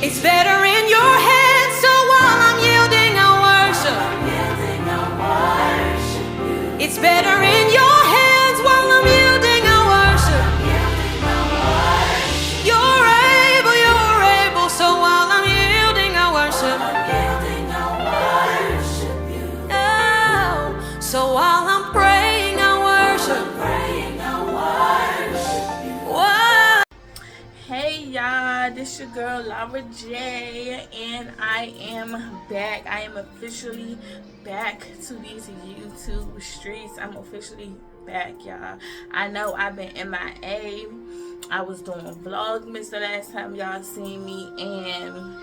It's better in your hands, so while I'm yielding, I worship. It's better in your hands while I'm yielding, I worship. You're able, so while I'm yielding, I worship. Oh, so while I'm praying, I worship. Whoa. Hey y'all, this your girl Lara J, and I am back. I am officially back to these YouTube streets. I'm officially back, y'all. I know I've been MIA. I was doing Vlogmas the last time y'all seen me, and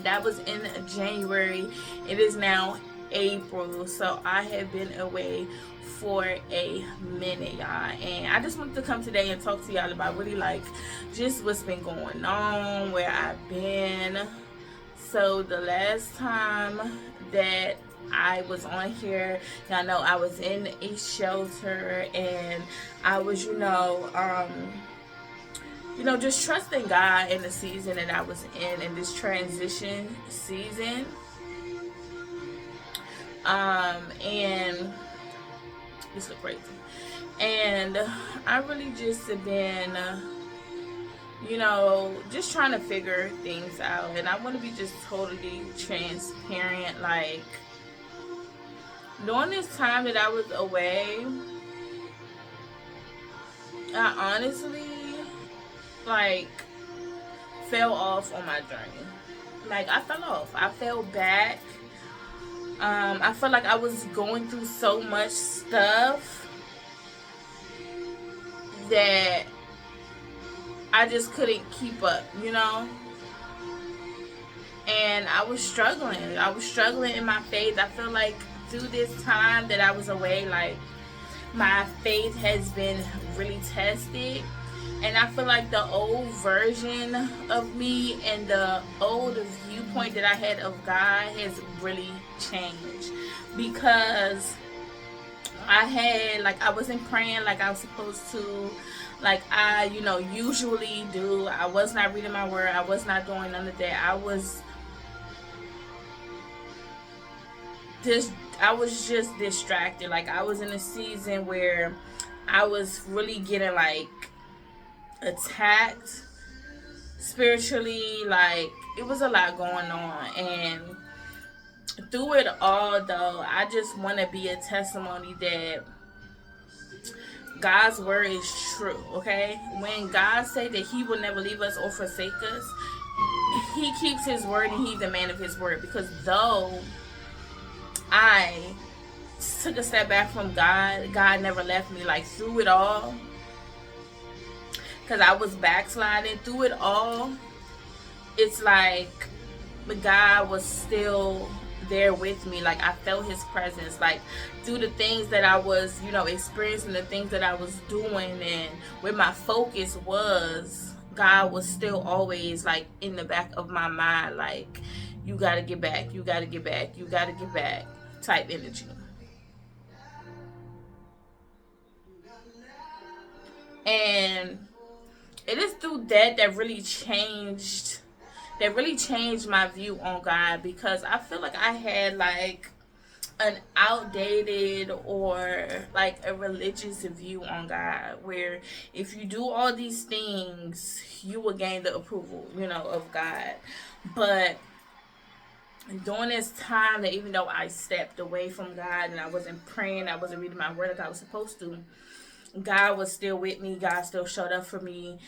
that was in January. It is now April, so I have been away for a minute, y'all, and I just wanted to come today and talk to y'all about really like just what's been going on, where I've been. So the last time that I was on here, y'all know I was in a shelter, and I was just trusting God in the season that I was in this transition season. And this look crazy. And I really just have been, just trying to figure things out. And I want to be just totally transparent. Like, during this time that I was away, I honestly, fell off on my journey. I fell off. I fell back. I felt like I was going through so much stuff that I just couldn't keep up, And I was struggling. I was struggling in my faith. I feel like through this time that I was away, my faith has been really tested. And I feel like the old version of me and the old viewpoint that I had of God has really changed, because I wasn't praying like I was supposed to, like I usually do. I was not reading my word. I was not doing none of that. I was just distracted. I was in a season where I was really getting attacked spiritually. It was a lot going on, and through it all though, I just want to be a testimony that God's word is true. Okay, when God said that he will never leave us or forsake us, he keeps his word, and he's a man of his word. Because though I took a step back from God, God never left me. Through it all, because I was backsliding, through it all, it's God was still there with me. I felt his presence, through the things that I was experiencing, the things that I was doing, and where my focus was, God was still always in the back of my mind, you gotta get back, you gotta get back, you gotta get back type energy. And it is through that really changed my view on God, because I feel like I had an outdated or a religious view on God, where if you do all these things, you will gain the approval, of God. But during this time, that even though I stepped away from God and I wasn't praying, I wasn't reading my word like I was supposed to, God was still with me. God still showed up for me.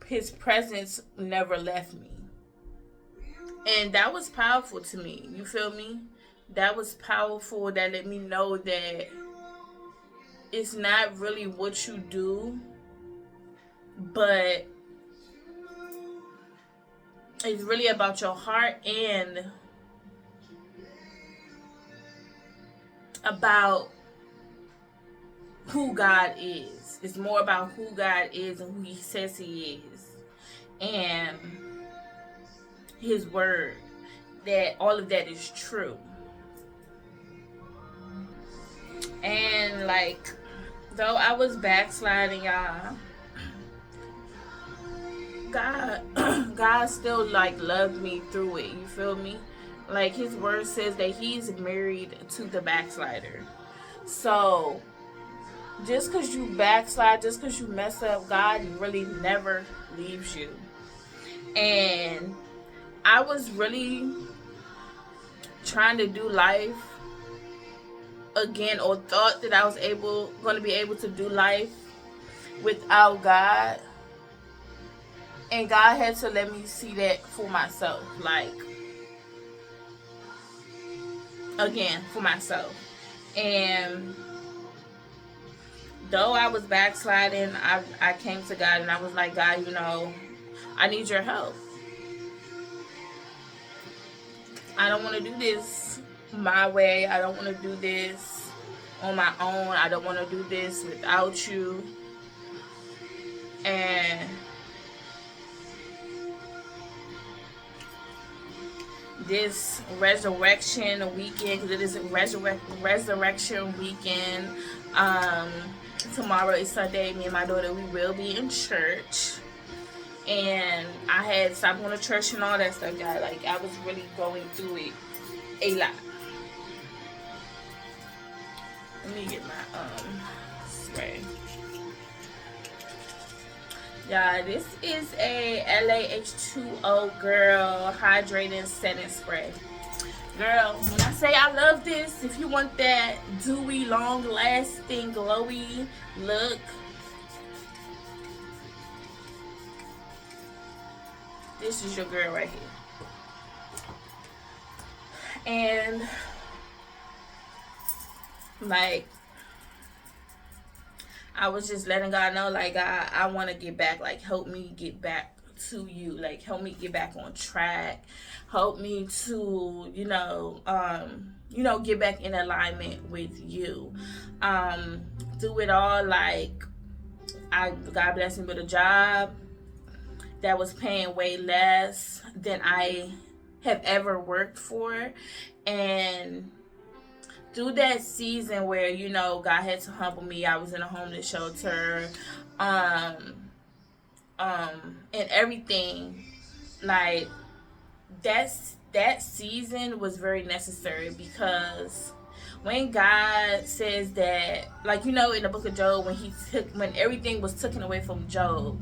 His presence never left me. And that was powerful to me. You feel me? That was powerful. That let me know that it's not really what you do, but it's really about your heart and about who God is. It's more about who God is and who he says he is, and his word, that all of that is true. And though I was backsliding, y'all, God God still like loved me through it. You feel me? Like his word says that he's married to the backslider. So just because you backslide, just because you mess up, God really never leaves you. And I was really trying to do life again, or thought that I was going to be able to do life without God. And God had to let me see that for myself. Like, again, for myself. And though I was backsliding, I came to God and I was like, God, you know, I need your help. I don't want to do this my way. I don't want to do this on my own. I don't want to do this without you. And this resurrection weekend, because it is resurrection weekend, tomorrow is Sunday. Me and my daughter, we will be in church. And I had stopped going to church and all that stuff, guys. Like, I was really going through it a lot. Let me get my spray. Yeah, this is a LAH2O Girl Hydrating Setting Spray. Girl, when I say I love this, if you want that dewy, long-lasting, glowy look, this is your girl right here. And like, I was just letting God know, like, God, I want to get back. Like, help me get back to you. Like, help me get back on track. Help me to, get back in alignment with you. Do it all. Like, God bless me with a job that was paying way less than I have ever worked for. And through that season where, God had to humble me, I was in a homeless shelter, and everything, like, that season was very necessary, because when God says that, like, in the book of Job, when everything was taken away from Job,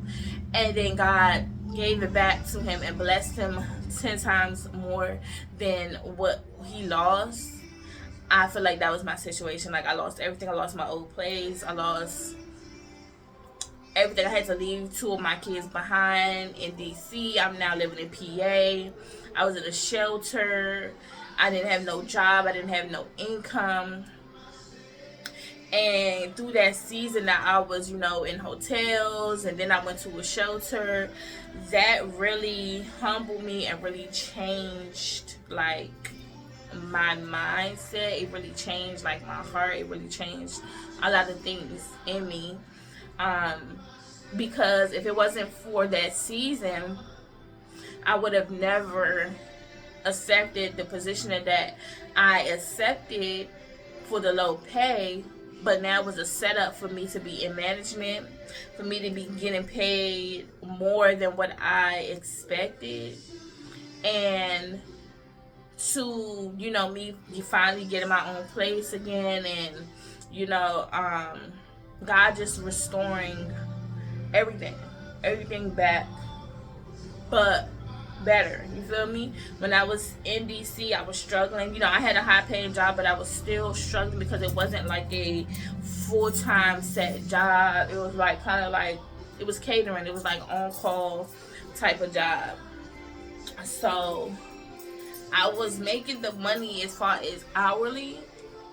and then God gave it back to him and blessed him 10 times more than what he lost, I feel like that was my situation. Like, I lost everything. I lost my old place. I lost everything. I had to leave 2 of my kids behind in DC. I'm now living in PA. I was in a shelter. I didn't have no job. I didn't have no income. And through that season that I was, in hotels, and then I went to a shelter, that really humbled me and really changed, like, my mindset. It really changed, like, my heart. It really changed a lot of things in me, because if it wasn't for that season, I would have never accepted the position that I accepted for the low pay. But now it was a setup for me to be in management, for me to be getting paid more than what I expected, and to, me finally getting my own place again, and, God just restoring everything back, but better. You feel me? When I was in DC, I was struggling. I had a high paying job, but I was still struggling because it wasn't like a full-time set job. It was like kind of like, it was catering. It was like on-call type of job. So I was making the money as far as hourly.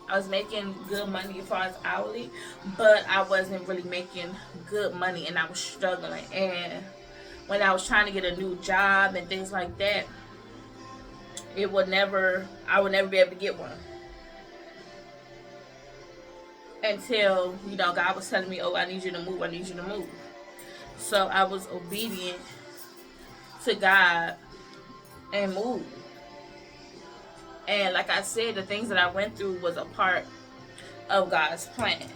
I was making good money as far as hourly, but I wasn't really making good money, and I was struggling. And when I was trying to get a new job and things like that, I would never be able to get one. Until, God was telling me, oh, I need you to move. So I was obedient to God and moved. And like I said, the things that I went through was a part of God's plan.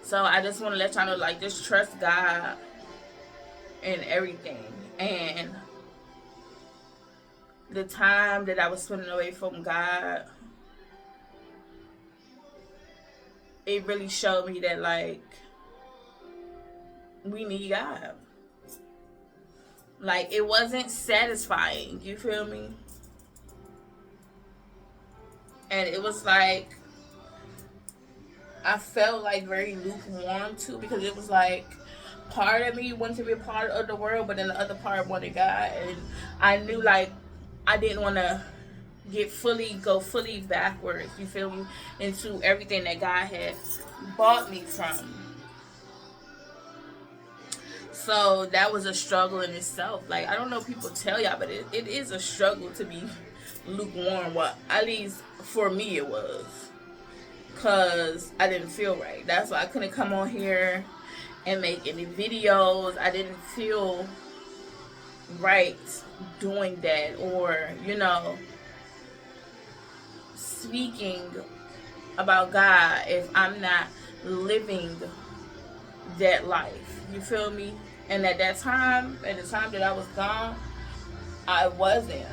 So I just want to let y'all know, like, just trust God in everything. And the time that I was spending away from God, it really showed me that, like, we need God. Like, it wasn't satisfying, you feel me? And it was like, I felt like very lukewarm too, because it was like, part of me wanted to be a part of the world, but then the other part wanted God. And I knew, like, I didn't want to go fully backwards, you feel me, into everything that God had bought me from. So that was a struggle in itself. Like, I don't know if people tell y'all, but it is a struggle to be lukewarm. Well, at least for me it was. Because I didn't feel right. That's why I couldn't come on here and make any videos. I didn't feel right doing that, or, you know, speaking about God if I'm not living that life. You feel me? And at the time that I was gone, I wasn't.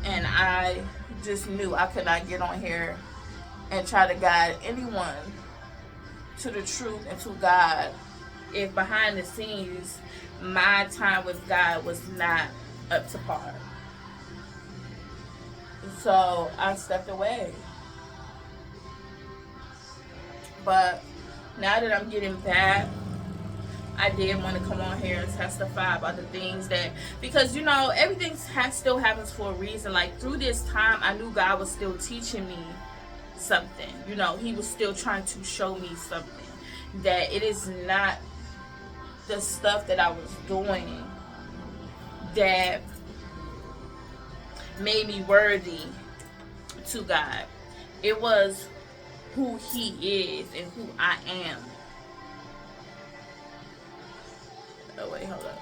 And I just knew I could not get on here and try to guide anyone to the truth and to God if behind the scenes my time with God was not up to par. So I stepped away. But now that I'm getting back, I did want to come on here and testify about the things that, because, you know, everything still happens for a reason. Like, through this time, I knew God was still teaching me something. You know, he was still trying to show me something. That it is not the stuff that I was doing that made me worthy to God. It was who he is and who I am. Oh wait, hold up.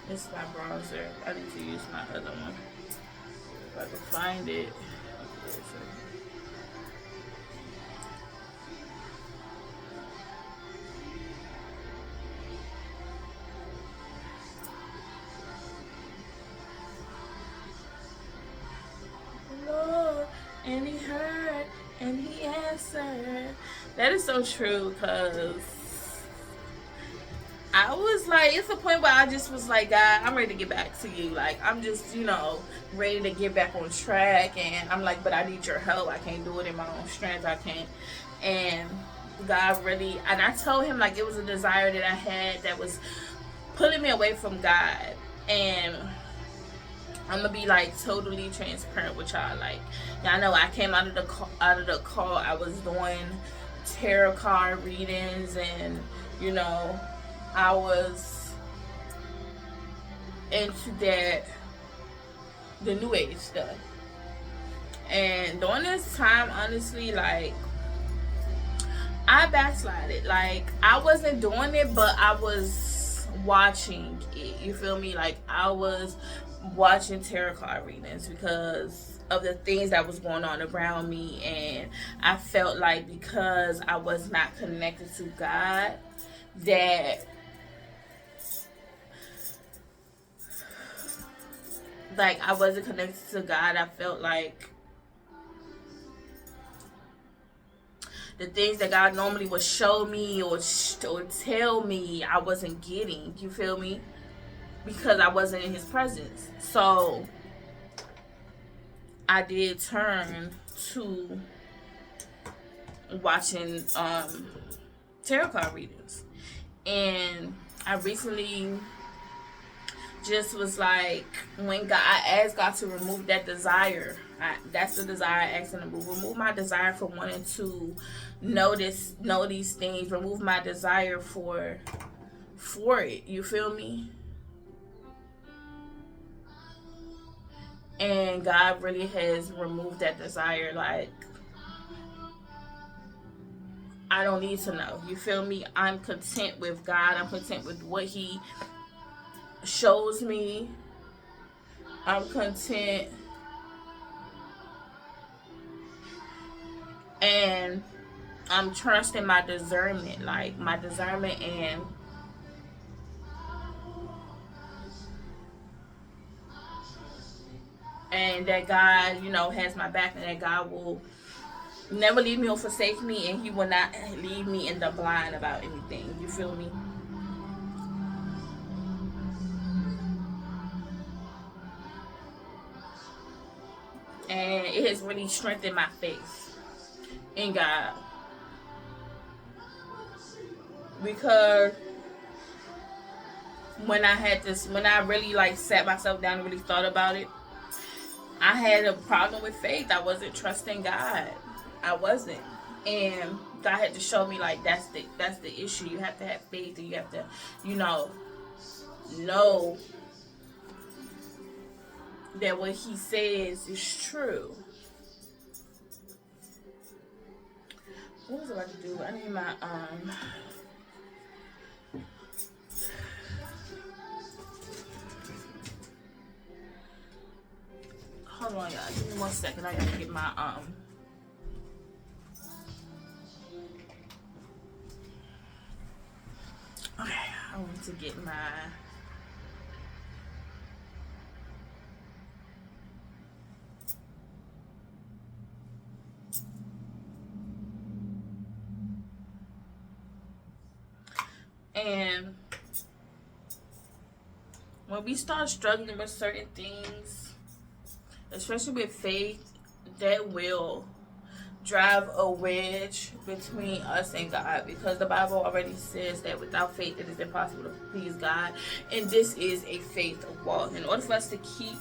This is my bronzer. I need to use my other one. If I can find it. Lord, and he heard and he answered. That is so true, because I was like, it's a point where I just was like, God, I'm ready to get back to you. Like, I'm just, you know, ready to get back on track. And I'm like, but I need your help. I can't do it in my own strength. I can't. And God really, and I told him, like, it was a desire that I had that was pulling me away from God. And I'm gonna be, like, totally transparent with y'all. Like, y'all know I came out of the call. I was doing tarot card readings, and, you know, I was into that, the new age stuff. And during this time, honestly, like, I backslided. Like, I wasn't doing it, but I was watching it. You feel me? Like, I was watching tarot card readings because of the things that was going on around me. And I felt like because I was not connected to God, that, like, I wasn't connected to God. I felt like the things that God normally would show me or tell me, I wasn't getting. You feel me? Because I wasn't in his presence. So I did turn to watching tarot card readings. And I recently just was like, when I asked God to remove that desire, that's the desire I asked him to remove my desire for wanting to know these things, remove my desire for it, you feel me? And God really has removed that desire. Like, I don't need to know, you feel me? I'm content with God. I'm content with what he shows me. I'm content And I'm trusting my discernment, like my discernment, and that God, has my back, and that God will never leave me or forsake me, and He will not leave me in the blind about anything. You feel me? And it has really strengthened my faith in God, because when I really like sat myself down and really thought about it, I had a problem with faith. I wasn't trusting God. I wasn't. And God had to show me, like, that's the issue. You have to have faith, and you have to, know that what He says is true. What was I about to do? I need my hold on, y'all. Give me 1 second. I gotta get my okay, I want to get my and when we start struggling with certain things, especially with faith, that will drive a wedge between us and God, because the Bible already says that without faith it is impossible to please God, and this is a faith walk. In order for us to keep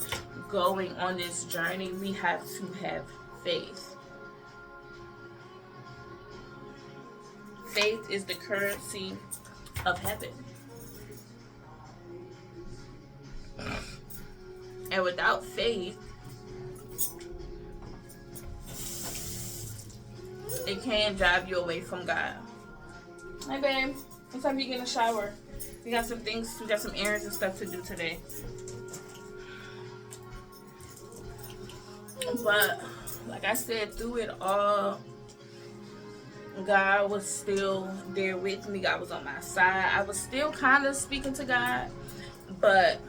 going on this journey, we have to have faith. Faith is the currency of heaven, and without faith, it can drive you away from God. Hey, babe. What time you get in the shower? We got some errands and stuff to do today. But, like I said, through it all, God was still there with me. God was on my side. I was still kind of speaking to God, but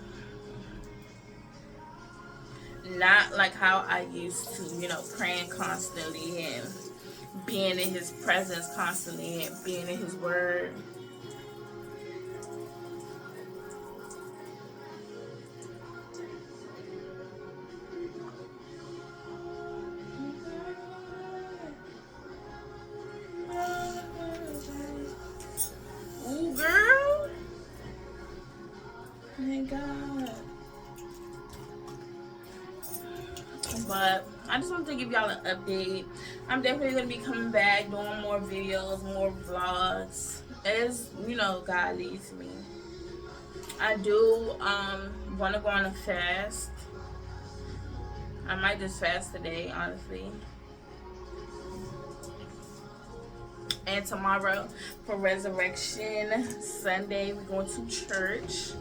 not like how I used to, praying constantly and being in His presence constantly and being in His word. Ooh, girl. Thank God. But I just want to give y'all an update. I'm definitely going to be coming back, doing more videos, more vlogs, as, God leads me. I do want to go on a fast. I might just fast today, honestly. And tomorrow, for Resurrection Sunday, we're going to church.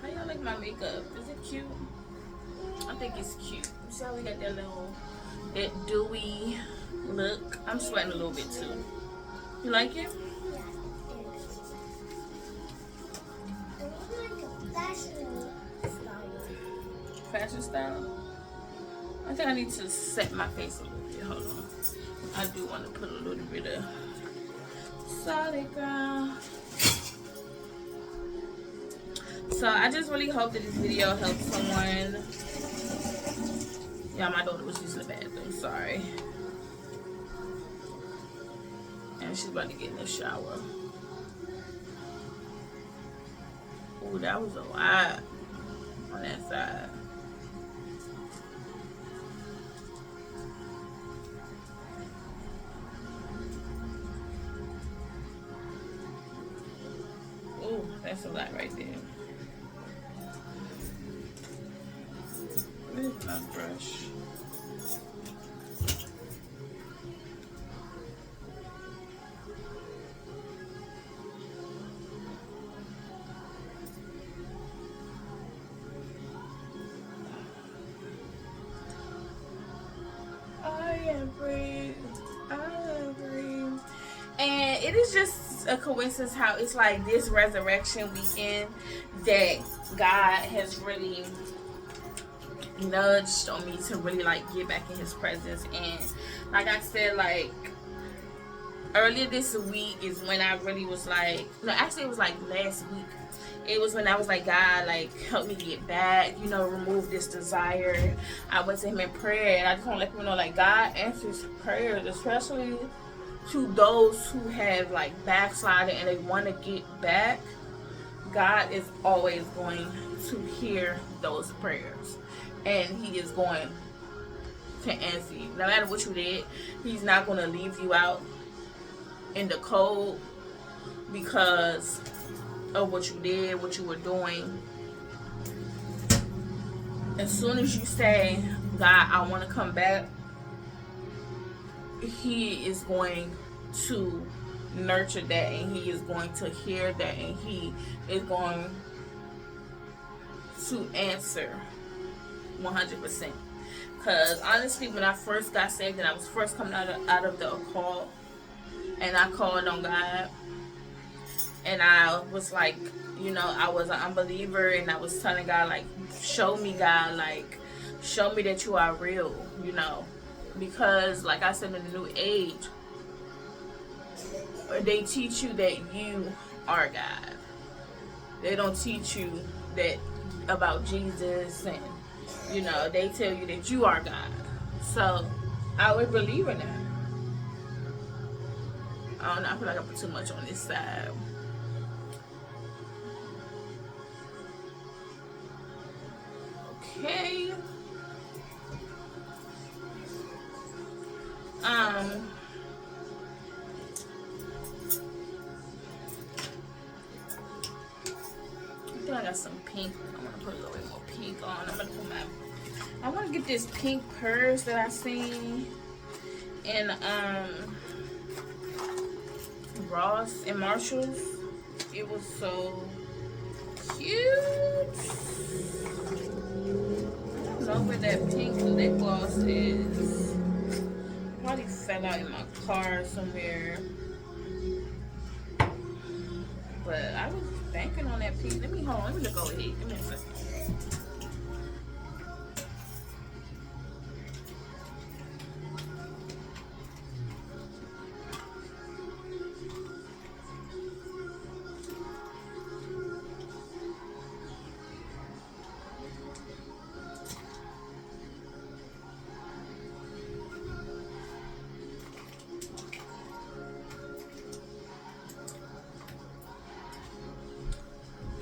How y'all like my makeup? Is it cute? I think it's cute. See how we got that dewy look? I'm sweating a little bit too. You like it? Fashion style? I think I need to set my face a little bit. Hold on. I do want to put a little bit of solid ground. So I just really hope that this video helps someone. Yeah, my daughter was using the bathroom, sorry. And she's about to get in the shower. Ooh, that was a lot on that side. Ooh, that's a lot right there. Where's my brush? agree. I agree. And it is just a coincidence how it's like this resurrection weekend that God has really nudged on me to really like get back in his presence. And like I said, like earlier this week is when I really was like, no, actually it was like last week. It was when I was like, God, like, help me get back, you know, remove this desire. I went to him in prayer, and I just want to let people know, like, God answers prayers, especially to those who have, like, backslided and they want to get back. God is always going to hear those prayers, and he is going to answer you. No matter what you did, he's not going to leave you out in the cold because of what you did, what you were doing. As soon as you say, God, I want to come back, he is going to nurture that, and he is going to hear that, and he is going to answer 100%. Because honestly, when I first got saved and I was first coming out of the occult, and I called on God, and I was like, you know, I was an unbeliever, and I was telling God, like, show me, God, like, show me that you are real, you know. Because, like I said, in the new age, they teach you that you are God. They don't teach you that about Jesus, and, you know, they tell you that you are God. So, I would believe in that. I don't know, I feel like I put too much on this side. Okay. I think I got some pink. I'm gonna put a little bit more pink on. I want to get this pink purse that I seen in Ross and Marshalls. It was so cute. I don't know where that pink lip gloss is. Probably fell out in my car somewhere. But I was banking on that pink. Let me look over here. Give me a second.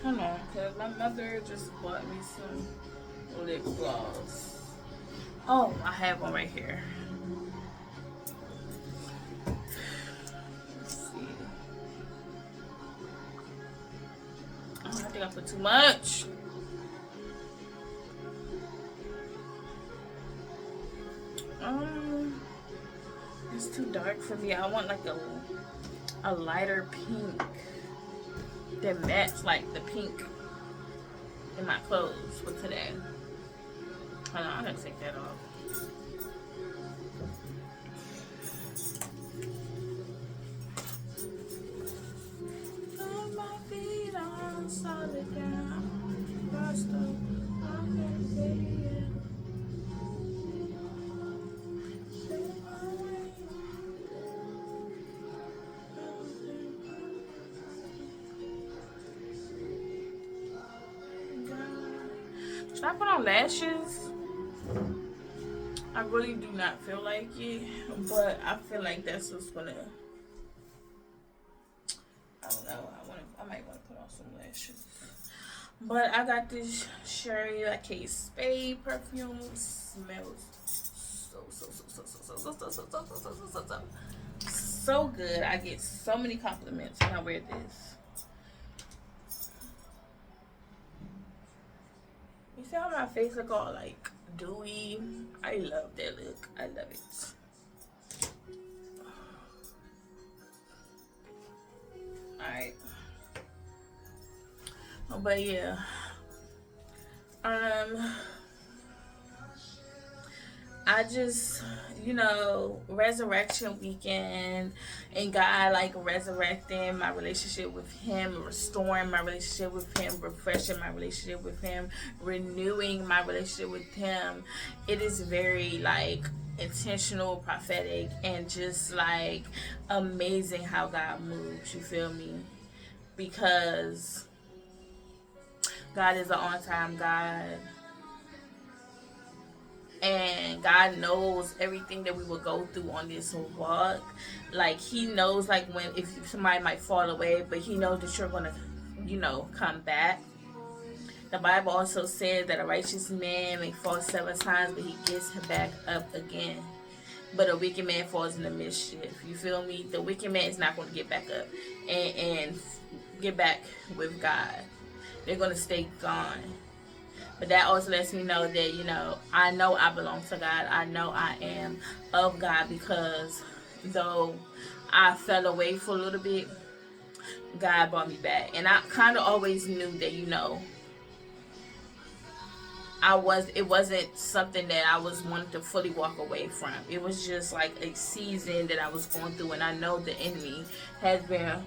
Hold on, because my mother just bought me some lip gloss. Oh, I have one right here. Let's see. Oh, I think I put too much. It's too dark for me. I want like a lighter pink that match like the pink in my clothes for today. Hold on, I'm gonna take that off. Put my feet on solid ground. First of all, I can see it. Should I put on lashes? I really do not feel like it, but I feel like that's what's gonna. I don't know. I might want to put on some lashes. But I got this Sherry La Kate Spade perfume. It smells so good. I get so many compliments when I wear this. You see how my face look all like dewy? I love that look. I love it. Alright. Oh, but yeah. I just, resurrection weekend, and God like resurrecting my relationship with Him, restoring my relationship with Him, refreshing my relationship with Him, renewing my relationship with Him. It is very like intentional, prophetic, and just like amazing how God moves. You feel me? Because God is an on-time God. And God knows everything that we will go through on this walk. Like, He knows, like, when, if somebody might fall away, but He knows that you're going to, come back. The Bible also says that a righteous man may fall 7 times, but he gets back up again. But a wicked man falls into mischief. You feel me? The wicked man is not going to get back up and get back with God. They're going to stay gone. But that also lets me know that, I know I belong to God. I know I am of God, because though I fell away for a little bit, God brought me back. And I kind of always knew that, it wasn't something that I was wanting to fully walk away from. It was just like a season that I was going through, and I know the enemy has been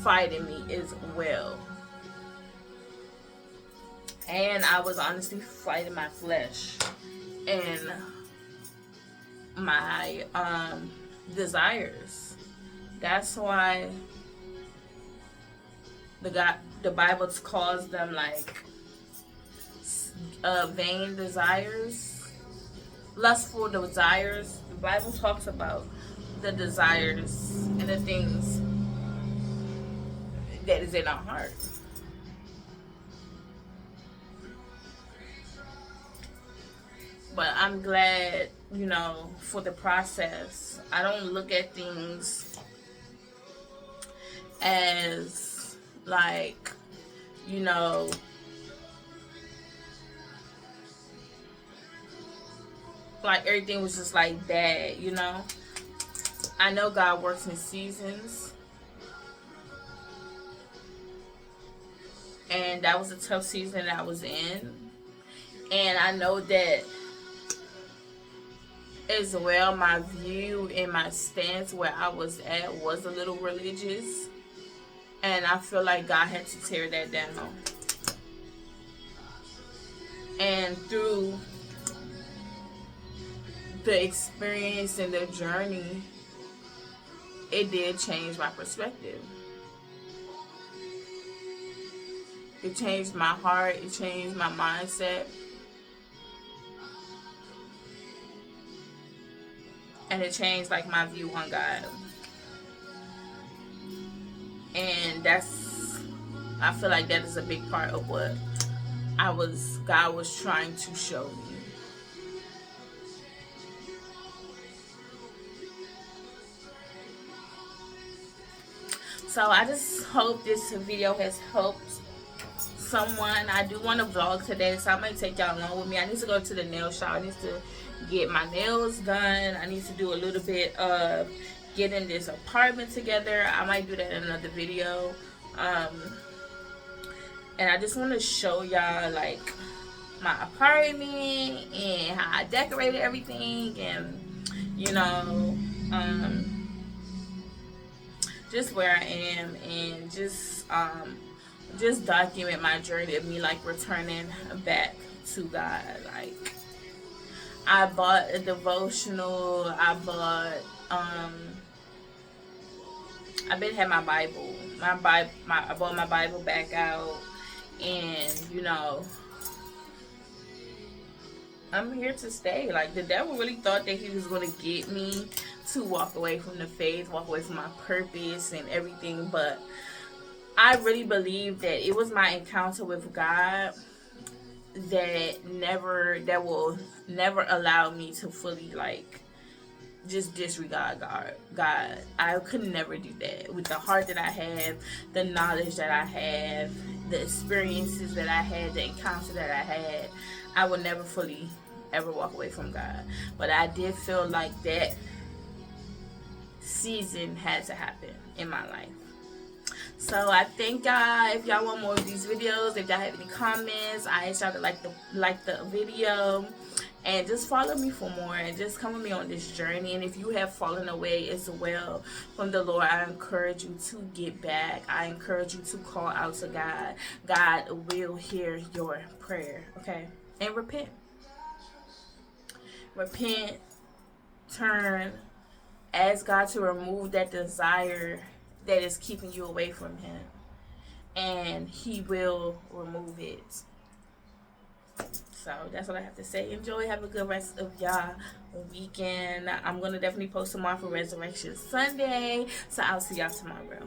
fighting me as well. And I was honestly fighting my flesh and my desires. That's why the Bible calls them like vain desires, lustful desires. The Bible talks about the desires and the things that is in our heart. But I'm glad, for the process. I don't look at things as like, like everything was just like bad, I know God works in seasons. And that was a tough season that I was in. And I know that as well, my view and my stance where I was at was a little religious. And I feel like God had to tear that down. And through the experience and the journey, it did change my perspective. It changed my heart. It changed my mindset. And it changed like my view on God. And I feel like that is a big part of what God was trying to show me. So I just hope this video has helped someone. I do want to vlog today, so I might take y'all along with me. I need to go to the nail shop. I need to get my nails done. I need to do a little bit of getting this apartment together. I might do that in another video. And I just want to show y'all like my apartment and how I decorated everything, and just where I am, and just document my journey of me like returning back to God. Like, I bought a devotional. I had my Bible. I bought my Bible back out, and I'm here to stay. Like, the devil really thought that he was going to get me to walk away from the faith, walk away from my purpose and everything, but I really believe that it was my encounter with God that will never allow me to fully like just disregard God. I could never do that. With the heart that I have, the knowledge that I have, the experiences that I had, the encounter that I had, I would never fully ever walk away from God. But I did feel like that season had to happen in my life. So I thank y'all. If y'all want more of these videos, if y'all have any comments, I ask y'all to like the video. And just follow me for more, and just come with me on this journey. And if you have fallen away as well from the Lord, I encourage you to get back. I encourage you to call out to God. God will hear your prayer, okay? And repent. Repent, turn, ask God to remove that desire that is keeping you away from Him, and He will remove it. So that's what I have to say. Enjoy. Have a good rest of y'all weekend. I'm going to definitely post tomorrow for Resurrection Sunday. So I'll see y'all tomorrow.